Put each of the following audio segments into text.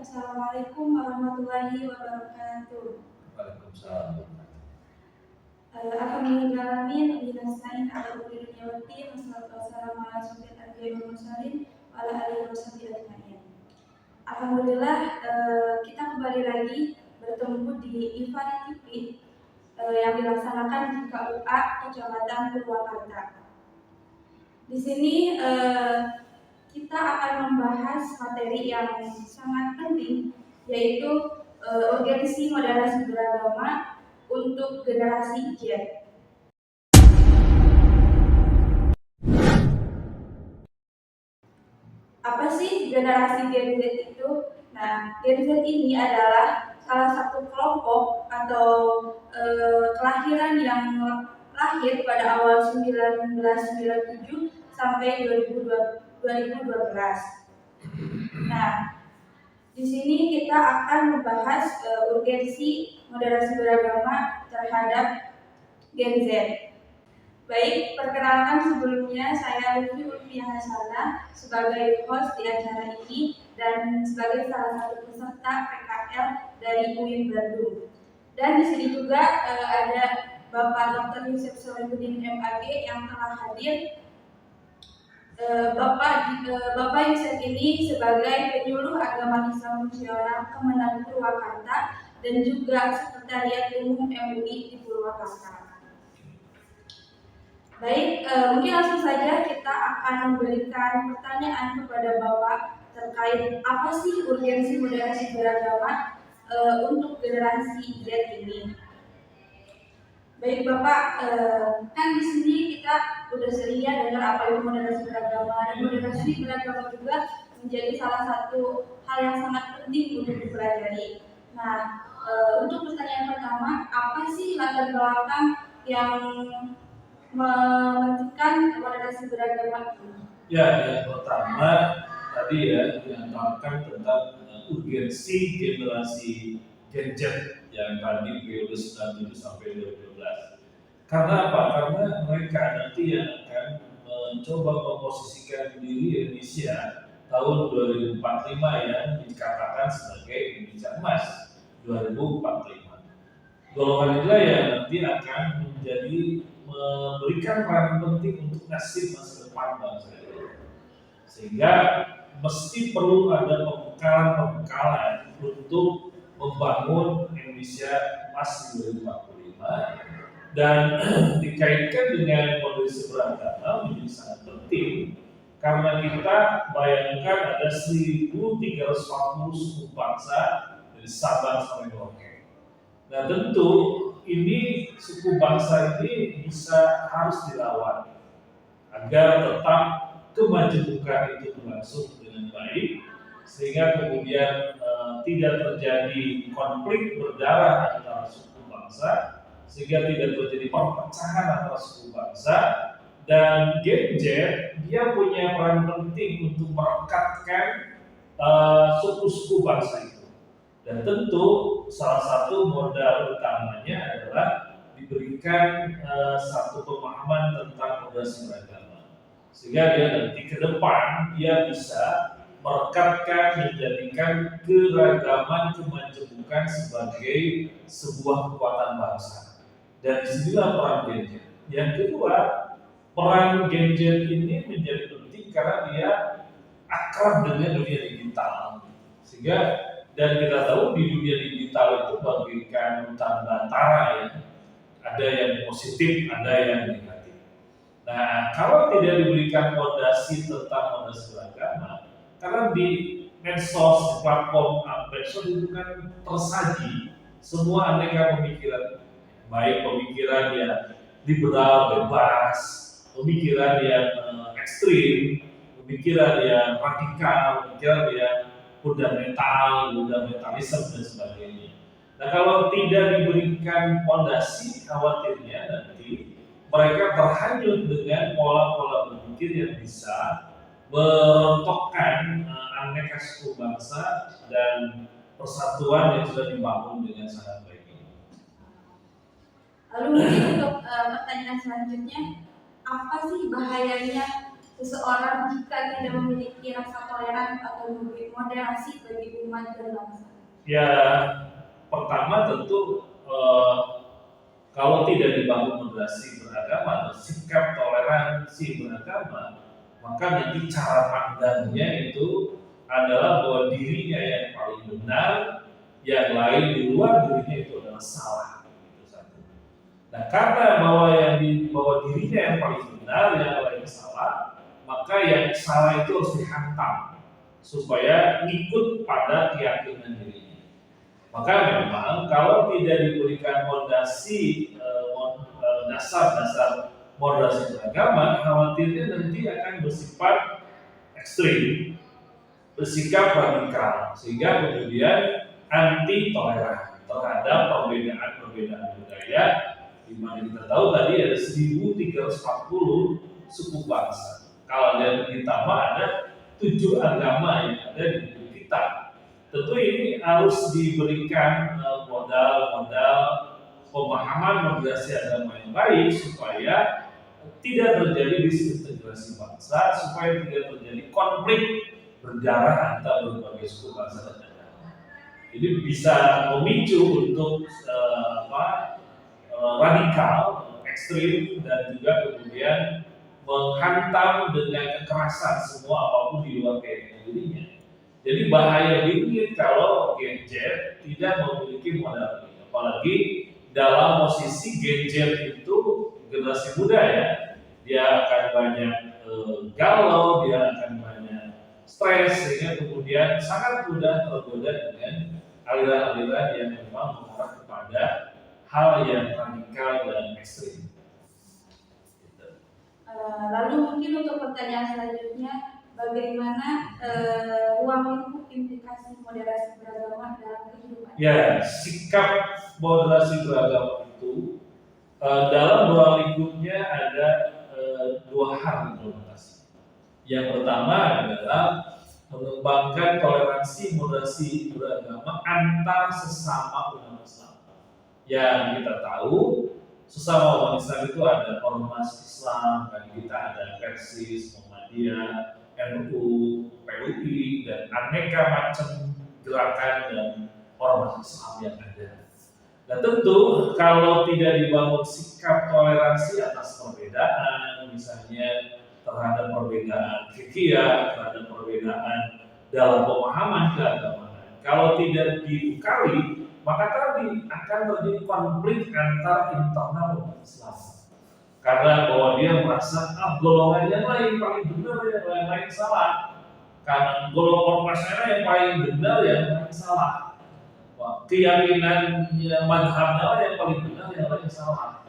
Assalamualaikum warahmatullahi wabarakatuh. Waalaikumsalam. Alhamdulillahirrahmanirrahim. Binastain ala umri dunia wati. Wassalamualaikum warahmatullahi wabarakatuh. Alhamdulillah, kita kembali lagi bertemu di Ifani TV yang dilaksanakan di KUA Kecamatan Purwakarta. Di sini kita akan membahas materi yang sangat penting, yaitu urgensi moderasi beragama untuk generasi Z. Apa sih generasi Gen Z itu? Nah, Gen Z ini adalah salah satu kelompok atau kelahiran yang lahir pada awal 1997 sampai 2012. Nah, di sini kita akan membahas urgensi moderasi beragama terhadap Gen Z. Baik, perkenalkan sebelumnya saya Lutfi Ulfiah Hasanah sebagai host di acara ini dan sebagai salah satu peserta PKL dari UIN Bandung. Dan di sini juga ada Bapak Dr. Yusuf Solihuddin MAG yang telah hadir. Bapak Yusuf ini sebagai penyuluh agama Islam Fungsional Kemenang Purwakarta dan juga Sekretariat Umum MUI di Purwakarta. Baik, mungkin langsung saja kita akan memberikan pertanyaan kepada Bapak terkait apa sih urgensi moderasi beragama untuk generasi Z ini. Baik Bapak, kan di sini kita udah sering ya dengar apa itu moderasi beragama, dan moderasi beragama juga menjadi salah satu hal yang sangat penting untuk dipelajari. Nah, untuk pertanyaan pertama, apa sih latar belakang yang menentukan moderasi beragama ini? Ya, yang pertama tadi ya diantarkan tentang urgensi generasi Gen Z yang tadi periode 97 sampai 2012. Karena apa? Karena mereka nanti yang akan mencoba memposisikan diri Indonesia tahun 2045 yang dikatakan sebagai Indonesia Emas 2045. Golongan inilah yang nanti akan menjadi memberikan peran penting untuk nasib masa depan bangsa ini. Sehingga mesti perlu ada pembekalan untuk membangun Indonesia Emas 2045 dan dikaitkan dengan moderasi beragama menjadi sangat penting karena kita bayangkan ada 1.340 suku bangsa dari Sabang sampai Merauke. Nah tentu ini suku bangsa ini harus dirawat agar tetap kemajemukan itu berlangsung dengan baik sehingga kemudian tidak terjadi konflik berdarah antara suku bangsa sehingga tidak terjadi perpecahan antara suku bangsa dan Gen Z dia punya peran penting untuk merekatkan suku-suku bangsa itu. Dan tentu salah satu modal utamanya adalah diberikan satu pemahaman tentang moderasi beragama, sehingga dia nanti ke depan dia bisa merekatkan menjadikan keragaman kemajemukan sebagai sebuah kekuatan bangsa. Dan disinilah peran Gen Z. Yang kedua, peran Gen Z ini menjadi penting karena dia akrab dengan dunia digital, sehingga dan kita tahu di dunia digital itu bagaikan hutan belantara ya, ada yang positif, ada yang negatif. Nah, kalau tidak diberikan fondasi tentang moderasi beragama, karena di medsos, di platform medsos itu kan tersaji semua aneka pemikiran, baik pemikiran yang liberal, bebas, pemikiran yang ekstrim, pemikiran yang radikal, pemikiran yang fundamentalisme dan sebagainya. Nah kalau tidak diberikan fondasi, khawatirnya nanti mereka terhanyut dengan pola-pola berpikir yang bisa merontokkan aneka suku bangsa dan persatuan yang sudah dibangun dengan sangat baik ini. Lalu mungkin untuk pertanyaan selanjutnya, apa sih bahayanya seseorang jika tidak memiliki rasa toleran atau moderasi bagi umat dan bangsa? Ya, pertama tentu kalau tidak dibangun moderasi beragama atau sikap toleransi beragama, maka nanti cara pandangnya itu adalah bahwa dirinya yang paling benar, yang lain di luar dirinya itu adalah salah. Itu satu. Nah, karena bahwa dirinya yang paling benar, yang lain salah, maka yang salah itu harus dihantam supaya ikut pada keyakinan dirinya. Maka memang kalau tidak diberikan fondasi dasar-dasar moderasi beragama, khawatirnya nanti akan bersifat ekstrim, bersikap radikal, sehingga kemudian anti toleran terhadap perbedaan budaya, di mana kita tahu tadi ada 1340 suku bangsa. Kalau ditambah ada 7 agama yang ada di negeri kita. Tentu ini harus diberikan modal-modal pemahaman moderasi agama yang baik supaya tidak terjadi disintegrasi bangsa, supaya tidak terjadi konflik berdarah antara berbagai suku bangsa dan agama. Jadi bisa memicu untuk radikal, ekstrim, dan juga kemudian menghantam dengan kekerasan semua apapun di luar keyakinan dirinya. Jadi bahaya dingin kalau Gen Z tidak memiliki modal ini. Apalagi dalam posisi Gen Z itu generasi muda ya, dia akan banyak galau, dia akan banyak stres, sehingga kemudian sangat mudah tergoda dengan aliran-aliran yang memang mengarah kepada hal yang radikal dan ekstrim. Lalu mungkin untuk pertanyaan selanjutnya, bagaimana ruang lingkup implikasi moderasi beragama dalam kehidupan? Ya, sikap moderasi beragama itu dalam ruang lingkupnya ada 2 hal implementasi. Yang pertama adalah mengembangkan toleransi moderasi beragama antar sesama umat Islam. Yang kita tahu sesama umat Islam itu ada ormas Islam, dan kita ada Persis, Muhammadiyah, NU, PUI, dan aneka macam gerakan dan ormas Islam yang ada. Nah tentu kalau tidak dibangun sikap toleransi atas perbedaan, misalnya terhadap perbedaan fikih, terhadap perbedaan dalam pemahaman keagamaan, kalau tidak dibekali, maka tadi akan terjadi konflik antar internal umat Islam. Karena bahwa dia merasa golongan yang lain paling benar, yang lain salah. Karena golongan ormasnya yang paling benar, yang lain salah. Keyakinannya madhabnya yang paling benar, yang lain salah.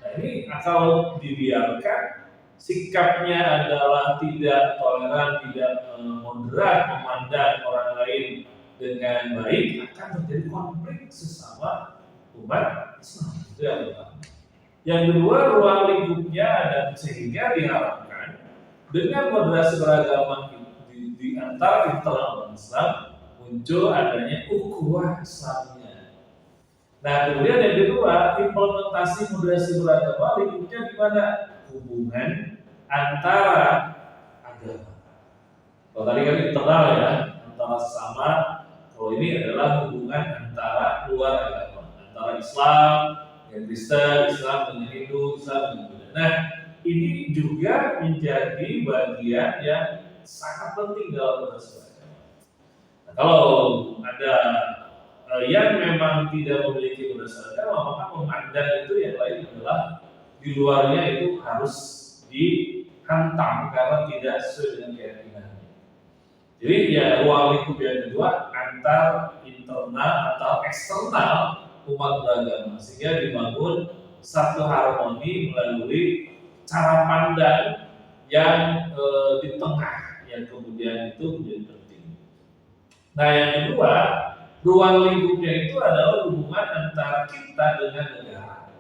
Nah ini kalau dibiarkan, sikapnya adalah tidak toleran, tidak moderat, memandang orang lain dengan baik, akan terjadi konflik sesama umat Islam. Itu yang pertama. Yang kedua, ruang lingkupnya ada, sehingga diharapkan dengan moderasi beragama di antara internal umat Islam muncul adanya ukhuwah Islamiyah. Nah, kemudian yang kedua, implementasi moderasi beragama lingkupnya di mana? Hubungan antara agama. Kalau tadi kan internal ya, antara sesama. Kalau ini adalah hubungan antara luar agama, antara Islam dengan Kristen, Islam dengan Hindu, Islam dengan Buddha. Nah, ini juga menjadi bagian yang sangat penting dalam moderasi beragama. Nah, kalau ada yang memang tidak memiliki moderasi agama, maka memandang itu yang lain adalah di luarnya itu harus dihantam karena tidak sesuai dengan keyakinan. Jadi ya ruang lingkup yang kedua antar internal atau eksternal umat beragama, sehingga dibangun satu harmoni melalui cara pandang yang di tengah, yang kemudian itu menjadi penting. Nah yang kedua, ruang lingkupnya itu adalah hubungan antara kita dengan negara.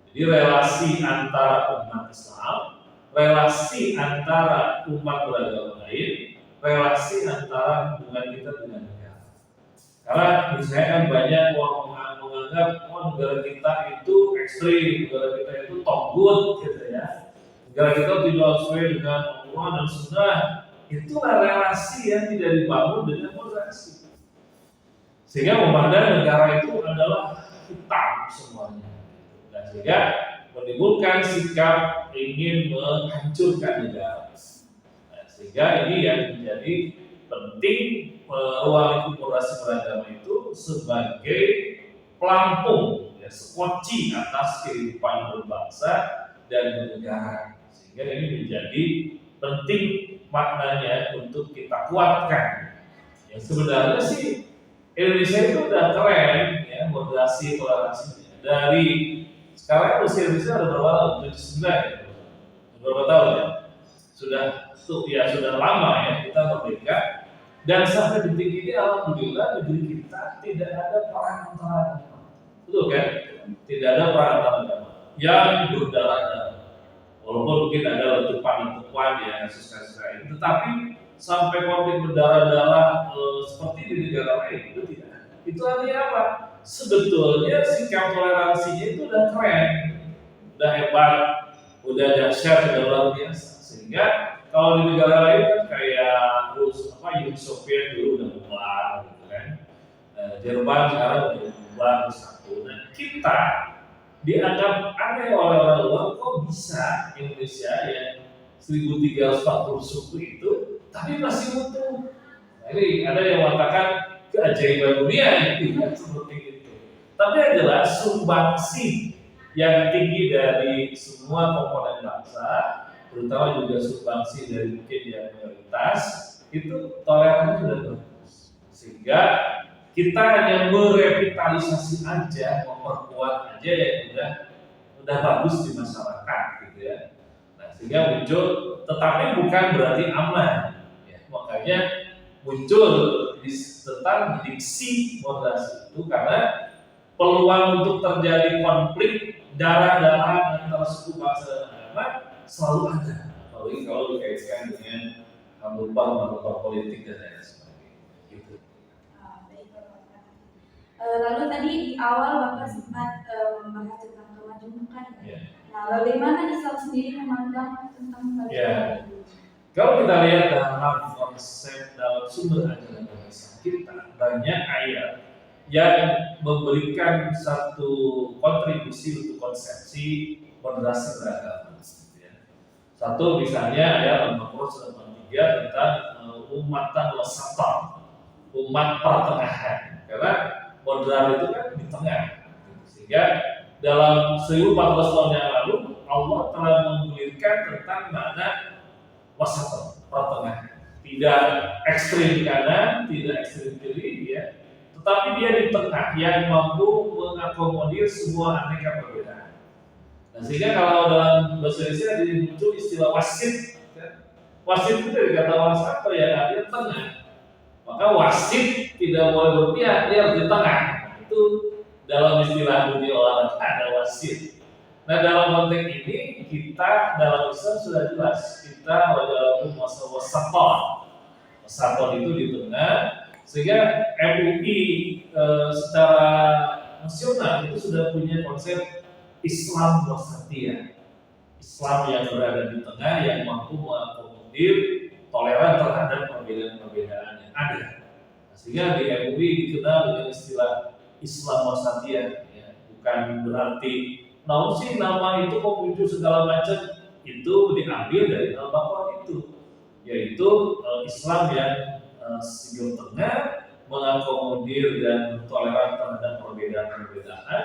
Jadi relasi antara umat Islam, relasi antara umat beragama lain, relasi antara hubungan kita dengan negara. Karena misalnya kan banyak orang menganggap negara kita itu ekstrim, negara kita itu togut gitu ya. Negara kita tidak sesuai dengan Quran dan Sunnah, itulah relasi yang tidak dibangun dengan moderasi. Sehingga memandang negara itu adalah hitam semuanya. Dan sehingga menimbulkan sikap ingin menghancurkan negara. Nah, sehingga ini yang menjadi penting ruang lingkup moderasi beragama itu sebagai pelampung, ya, sekoci atas kehidupan berbangsa dan bernegara. Sehingga ini menjadi penting maknanya untuk kita kuatkan. Yang sebenarnya sih Indonesia itu udah keren, ya, moderasi toleransi. Dari sekarang usia Indonesia ada berapa tahun? 79 ya? Berapa tahun ya? Sudah lama ya kita merdeka. Dan sampai detik ini alhamdulillah negeri kita tidak ada perang antara agama. Betul kan? Tidak ada perang antara agama yang berdarah-darah. Walaupun mungkin ada letupan-letupan ya kasus-kasus lain, tetapi sampai konflik berdarah-darah seperti di negara lain itu tidak. Itu artinya apa? Sebetulnya sikap toleransinya itu udah keren, udah hebat, udah dahsyat, udah luar biasa. Sehingga kalau di negara lain kan kayak Uni Soviet dulu udah bubar, gitu kan. Jerman sekarang udah bubar satu. Nah kita dianggap aneh oleh orang luar, kok bisa Indonesia yang 1340 suku itu tapi masih utuh. Nah, ini ada yang mengatakan keajaiban dunia gitu, seperti itu. Tapi adalah sumbangsi yang tinggi dari semua komponen bangsa, terutama juga sumbangsi dari mungkin yang mayoritas, itu toleransi sudah bagus. Sehingga kita hanya merevitalisasi aja, memperkuat aja yang udah bagus di masyarakat gitu ya. Nah, sehingga muncul, tetapi bukan berarti aman. Ya, makanya muncul tentang diksi moderasi itu karena peluang untuk terjadi konflik darah-darah antara suku bangsa dan agama selalu ada. Apalagi kalau dikaitkan dengan manuver politik dan lain sebagainya. Gitu. Lalu tadi di awal Bapak sempat membahas tentang kemajemukan. Yeah. Nah, bagaimana Islam sendiri memandang tentang kemajemukan? Yeah. Kalau kita lihat dalam konsep dalam sumber ajaran Islam kita, banyak ayat yang memberikan satu kontribusi untuk konsepsi moderasi beragama. Satu misalnya ayat Al-Baqarah 93 tentang umatan wasatan, umat pertengahan. Karena moderat itu kan di tengah. Sehingga dalam 1400 tahun yang lalu Allah telah menggulirkan tentang makna wasatan, pertengahan. Tidak ekstrim kanan, tidak ekstrim kiri, ya. Tetapi dia di tengah yang mampu mengakomodir semua aneka perbedaan. Nah, sehingga kalau dalam bahasa Indonesia muncul istilah wasit, ya. Wasit itu dari kata wasata ya, artinya tengah. Maka wasit tidak boleh berpihak, dia harus di tengah. Itu dalam istilah dunia olahraga ada wasit. Nah, dalam konteks ini kita dalam Islam sudah jelas, kita dalam masa wasaton. Wasaton itu di tengah, sehingga MUI secara nasional itu sudah punya konsep Islam wasatiyah. Islam yang berada di tengah yang mampu mengakomodir toleran terhadap perbedaan-perbedaan yang ada. Nah, sehingga di MUI dikenal dengan istilah Islam wasatiyah, ya. Bukan berarti nama itu kok muncul segala macam, itu diambil dari Al-Baqarah itu, yaitu Islam yang sejauh tengah mengakomodir dan toleran terhadap perbedaan-perbedaan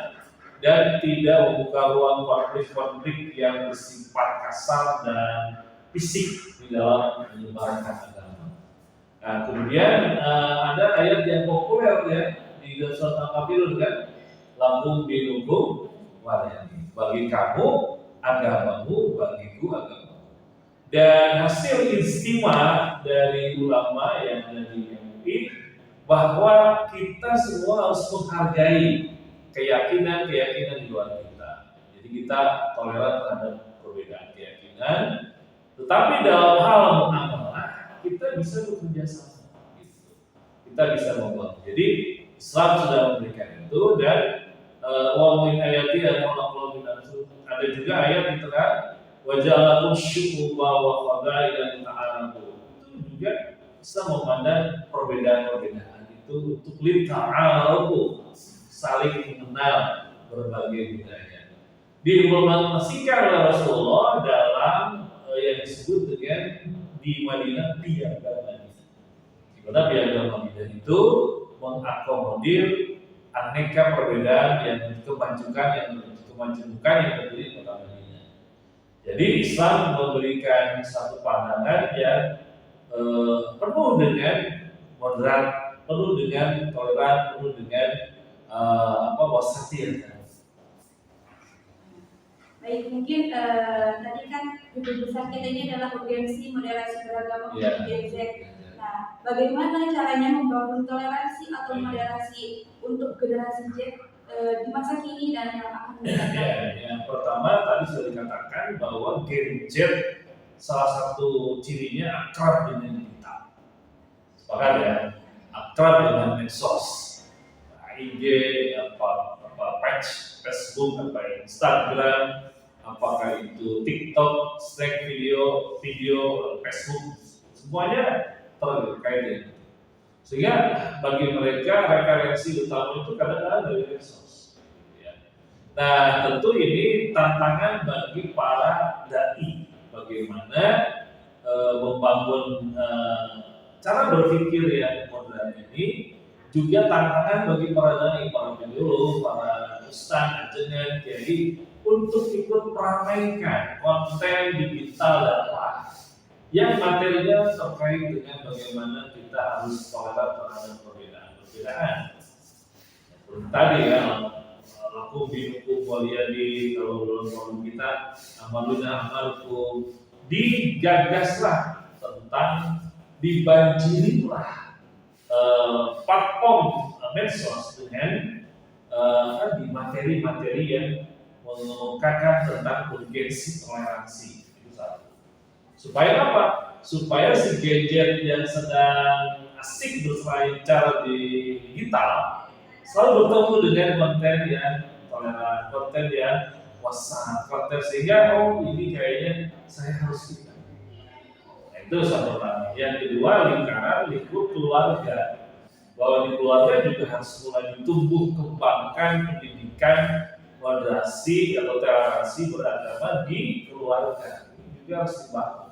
dan tidak membuka ruang konflik-konflik yang bersifat kasar dan fisik di dalam menyebarkan agama. Nah, kemudian ada ayat yang populer ya di surat Al-Kafirun kan, lakum dinukum waliyadin. Bagi kamu agamamu, bagiku agamamu. Dan hasil istimewa dari ulama yang ada di MUI bahwa kita semua harus menghargai keyakinan di luar kita. Jadi kita toleran terhadap perbedaan keyakinan, tetapi dalam hal muamalah kita bisa bekerja sama. Gitu. Kita bisa membangun. Jadi Islam sudah memberikan itu dan wa min ayati ada juga ayat di tengah wa ja'alakum syu'uba wa qabaila ta'arafu. Itu juga bisa memandang perbedaan-perbedaan itu untuk lita'arafu, saling mengenal berbagai budaya. Diimplementasikan oleh Rasulullah dalam yang disebut dengan di Madinah Piagam Madinah. Di mana Piagam Madinah itu mengakomodir aneka perbedaan yang kemajukan yang terjadi di kota Madinah. Jadi Islam memberikan satu pandangan yang penuh dengan moderat, penuh dengan toleran, penuh dengan wasatiyah. Baik, mungkin tadi kan judul besar kita ini adalah urgensi moderasi beragama untuk Gen Z. Nah, bagaimana caranya membangun toleransi atau moderasi untuk generasi Z di masa kini dan yang akan datang? Yang pertama tadi sudah dikatakan bahwa Gen Z salah satu cirinya akrab dengan digital. Sepakat ya, akrab dengan medsos, IG, page, Facebook, Instagram, apakah itu TikTok, snack video, Facebook, semuanya terkait dengan. Sehingga bagi mereka referensi utama itu kadang-kadang dari medsos. Nah, tentu ini tantangan bagi para dai, bagaimana membangun cara berpikir yang modern ini, juga tantangan bagi para dai, para penyuluh, para ustaz, ajengan, kiai untuk ikut meramaikan konten digital dakwah yang materinya terkait dengan bagaimana kita harus toleran terhadap perbedaan. Tadi ya, laku binukum waliyadi, kalau dalam forum kita amaluna amalku, digagaslah tentang dibanjirilah platform medsos dengan materi-materi yang mengemukakan tentang urgensi toleransi. Itu satu. Supaya apa? Supaya si gadget yang sedang asik berselancar di digital selalu bertemu dengan konten yang toleran, konten yang wasat, konten sehingga ini kayaknya saya harus ikut. Itu satu hal. Yang kedua, lingkup keluarga. Bahwa di keluarga juga harus mulai ditumbuh kembangkan pendidikan moderasi atau toleransi beragama di keluarga. Ini juga harus dibangun.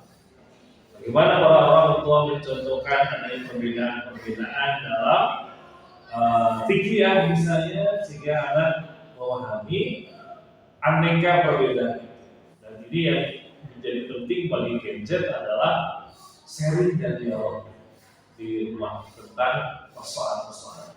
Bagaimana para orang tua mencontohkan adanya perbedaan-perbedaan dalam fikih misalnya, sehingga anak memahami aneka perbedaan. Dan ini yang menjadi penting bagi Gen Z adalah sharing dan dialog di rumah tentang persoalan-persoalan.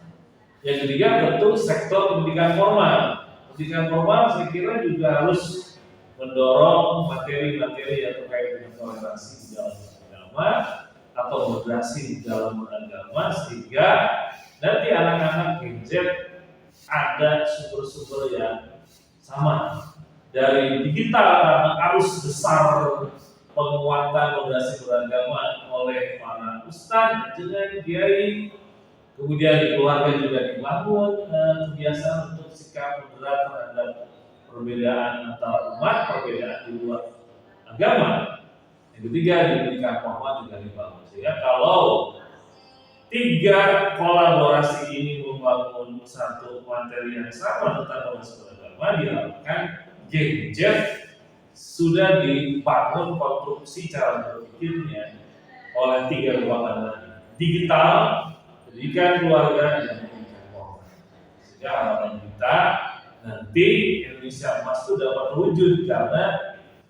Yang ketiga tentu sektor pendidikan formal. Pendidikan formal saya kira juga harus mendorong materi-materi yang terkait dengan toleransi di dalam agama atau moderasi di dalam agama, sehingga nanti anak-anak Gen Z ada sumber-sumber yang sama dari digital karena arus besar penguatan moderasi beragama oleh para ustadz, ajengan, kiai, kemudian di keluarga juga dibangun kebiasaan untuk sikap moderat terhadap perbedaan antar umat, perbedaan di luar agama. Yang ketiga, di pendidikan formal juga dibangun. Sehingga kalau tiga kolaborasi ini membangun satu materi yang sama tentang moderasi beragama, diharapkan Gen Z sudah dibangun konstruksi cara berpikirnya oleh tiga kekuatan tadi: digital, pendidikan keluarga, dan pendidikan formal. Sehingga harapan kita nanti Indonesia emas itu dapat terwujud karena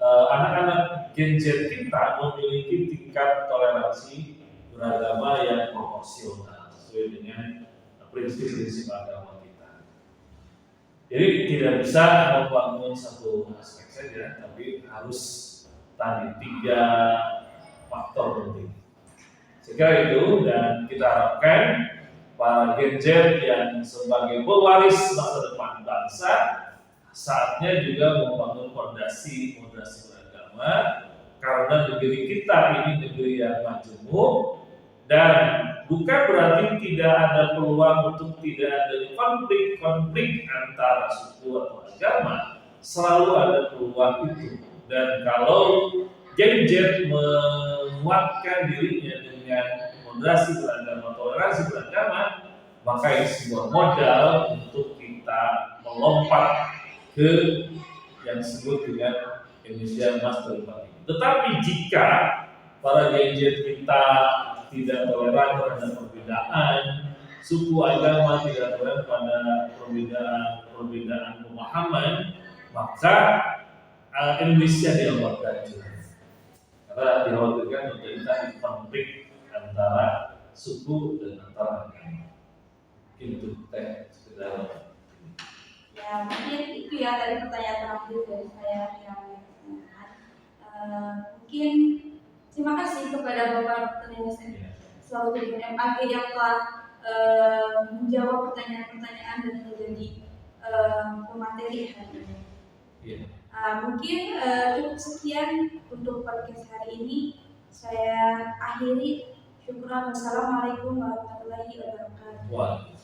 anak-anak Gen Z kita memiliki tingkat toleransi beragama yang proporsional sesuai dengan prinsip-prinsip agama kita. Jadi tidak bisa membangun satu aspek saja, tapi harus tadi tiga faktor penting. Sekali itu, dan kita harapkan para Gen Z yang sebagai pewaris masa depan bangsa saatnya juga membangun fondasi beragama, karena negeri kita ini negeri yang majemuk, dan bukan berarti tidak ada peluang untuk tidak ada konflik antara suku atau agama. Selalu ada peluang itu, Dan kalau Gen Z menguatkan dirinya dengan moderasi beragama, toleransi beragama, maka ini sebuah modal untuk kita melompat ke yang disebut dengan Indonesia Emas 2045. Tetapi jika para Gen Z kita tidak toleran terhadap perbedaan suku, agama, tidak toleran pada perbedaan pemahaman, maka Indonesia dianggap hancur. Karena dikhawatirkan terjadi konflik antara suku dan antara agama. Mungkin itu sekedar. Ya mungkin itu ya tadi pertanyaan terakhir dari saya yang mungkin terima kasih kepada Bapak Dr. Yasin selalu dengan MAG yang telah menjawab pertanyaan-pertanyaan dan menjadi pemateri hari ini. Mungkin cukup sekian untuk podcast hari ini. Saya akhiri. Syukur. Wassalamualaikum warahmatullahi wabarakatuh.